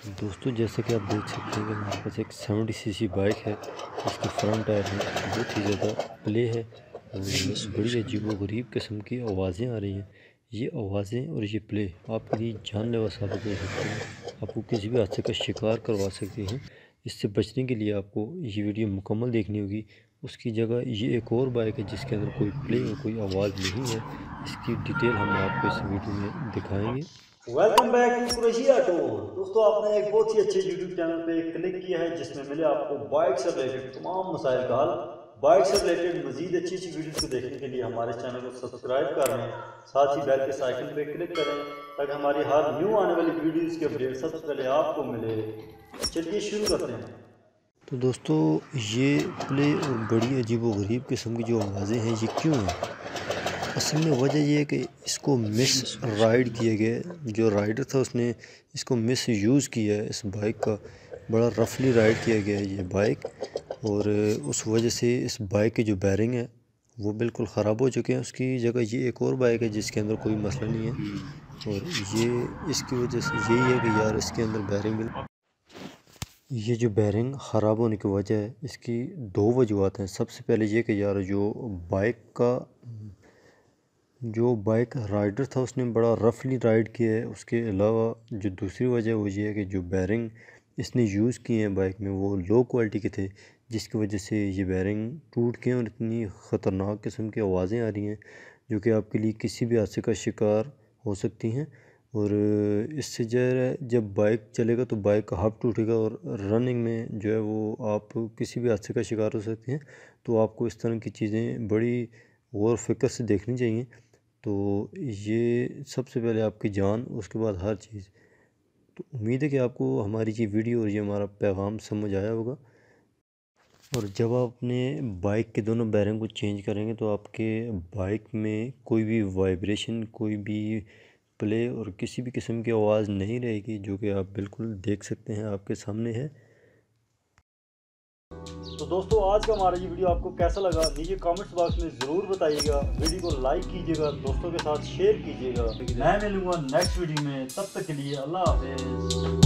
दोस्तों जैसे कि आप देख सकते हैं कि हमारे पास एक 70 सीसी बाइक है। इसके फ्रंट टायर में बहुत ही ज़्यादा प्ले है और बड़ी अजीबोगरीब किस्म की आवाज़ें आ रही हैं। ये आवाज़ें और ये प्ले आपके लिए जानलेवा साबित हो सकते हैं, आपको किसी भी हादसे का शिकार करवा सकते हैं। इससे बचने के लिए आपको ये वीडियो मुकम्मल देखनी होगी। उसकी जगह ये एक और बाइक है जिसके अंदर कोई प्ले और कोई आवाज़ नहीं है। इसकी डिटेल हम आपको इस वीडियो में दिखाएंगे। Welcome back to Qureshi auto. दोस्तों आपने एक बहुत ही अच्छे यूट्यूब चैनल पे क्लिक किया है जिसमें मिले आपको बाइक से रिलेटेड तमाम मसाइल का हल। बाइक से रिलेटेड मजीद अच्छी अच्छी वीडियोस को देखने के लिए हमारे चैनल को सब्सक्राइब कर लें, साथ ही बेल के आइकन पे क्लिक करें ताकि हमारी हर न्यू आने वाली वीडियोस की अपडेट सबसे पहले आपको मिले। चलिए शुरू करते हैं। तो दोस्तों ये प्ले और बड़ी अजीबोगरीब किस्म की जो आवाज़ें हैं ये क्यों हैं? असल में वजह ये है कि इसको मिस राइड किया गया है। जो राइडर था उसने इसको मिस यूज़ किया है। इस बाइक का बड़ा रफली राइड किया गया है ये बाइक, और उस वजह से इस बाइक के जो बैरिंग है वो बिल्कुल ख़राब हो चुके हैं। उसकी जगह ये एक और बाइक है जिसके अंदर कोई मसला नहीं है, और ये इसकी वजह से यही है कि यार इसके अंदर बैरिंग, ये जो बैरिंग ख़राब होने की वजह है इसकी दो वजूहत हैं। सबसे पहले ये कि यार जो बाइक राइडर था उसने बड़ा रफली राइड किया है। उसके अलावा जो दूसरी वजह वो ये है कि जो बैरिंग इसने यूज़ किए हैं बाइक में वो लो क्वालिटी के थे, जिसकी वजह से ये बैरिंग टूट गए और इतनी ख़तरनाक किस्म की आवाज़ें आ रही हैं जो कि आपके लिए किसी भी हादसे का शिकार हो सकती हैं। और इससे जो है जब बाइक चलेगा तो बाइक का हब टूटेगा और रनिंग में जो है वो आप किसी भी हादसे का शिकार हो सकते हैं। तो आपको इस तरह की चीज़ें बड़ी गौर फ़िक्र से देखनी चाहिए। तो ये सबसे पहले आपकी जान, उसके बाद हर चीज़। तो उम्मीद है कि आपको हमारी ये वीडियो और ये हमारा पैगाम समझ आया होगा। और जब आप अपने बाइक के दोनों बैरिंग को चेंज करेंगे तो आपके बाइक में कोई भी वाइब्रेशन, कोई भी प्ले और किसी भी किस्म की आवाज़ नहीं रहेगी, जो कि आप बिल्कुल देख सकते हैं आपके सामने है। तो दोस्तों आज का हमारा ये वीडियो आपको कैसा लगा नीचे कमेंट्स बॉक्स में ज़रूर बताइएगा। वीडियो को लाइक कीजिएगा, दोस्तों के साथ शेयर कीजिएगा। मैं मिलूंगा नेक्स्ट वीडियो में, तब तक के लिए अल्लाह हाफिज़।